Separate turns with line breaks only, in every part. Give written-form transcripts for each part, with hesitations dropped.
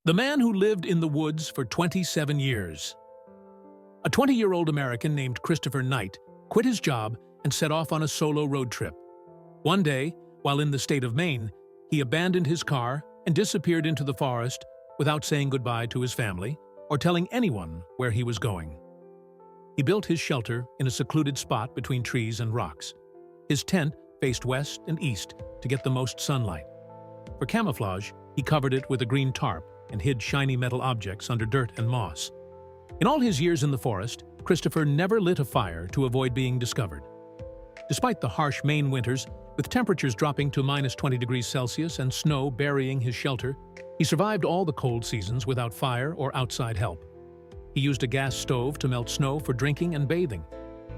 The man who lived in the woods for 27 years. A 20-year-old American named Christopher Knight quit his job and set off on a solo road trip. One day, while in the state of Maine, he abandoned his car and disappeared into the forest without saying goodbye to his family or telling anyone where he was going. He built his shelter in a secluded spot between trees and rocks. His tent faced west and east to get the most sunlight. For camouflage, he covered it with a green tarp and hid shiny metal objects under dirt and moss. In all his years in the forest, Christopher never lit a fire to avoid being discovered. Despite the harsh Maine winters, with temperatures dropping to -20 degrees Celsius and snow burying his shelter, he survived all the cold seasons without fire or outside help. He used a gas stove to melt snow for drinking and bathing.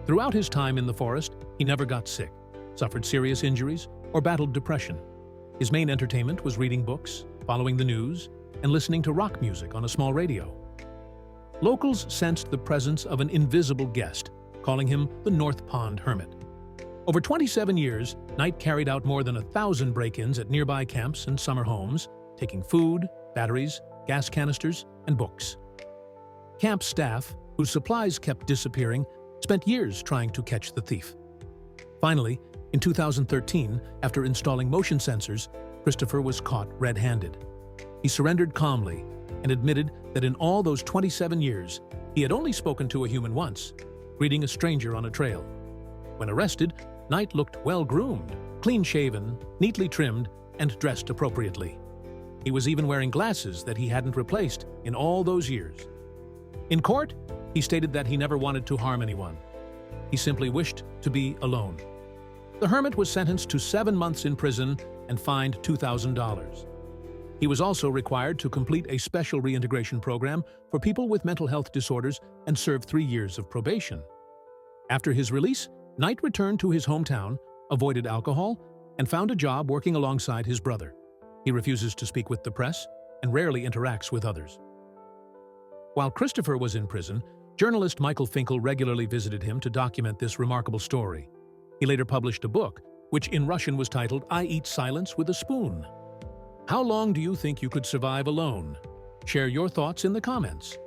Throughout his time in the forest, he never got sick, suffered serious injuries, or battled depression. His main entertainment was reading books, following the news, and listening to rock music on a small radio. Locals sensed the presence of an invisible guest, calling him the North Pond Hermit. Over 27 years, Knight carried out more than 1,000 break-ins at nearby camps and summer homes, taking food, batteries, gas canisters, and books. Camp staff, whose supplies kept disappearing, spent years trying to catch the thief. Finally, in 2013, after installing motion sensors, Christopher was caught red-handed. He surrendered calmly and admitted that in all those 27 years, he had only spoken to a human once, greeting a stranger on a trail. When arrested, Knight looked well-groomed, clean-shaven, neatly trimmed, and dressed appropriately. He was even wearing glasses that he hadn't replaced in all those years. In court, he stated that he never wanted to harm anyone. He simply wished to be alone. The Hermit was sentenced to 7 months in prison and fined $2,000. He was also required to complete a special reintegration program for people with mental health disorders and serve 3 years of probation. After his release, Knight returned to his hometown, avoided alcohol, and found a job working alongside his brother. He refuses to speak with the press and rarely interacts with others. While Christopher was in prison, journalist Michael Finkel regularly visited him to document this remarkable story. He later published a book, which in Russian was titled "I Eat Silence with a Spoon." How long do you think you could survive alone? Share your thoughts in the comments.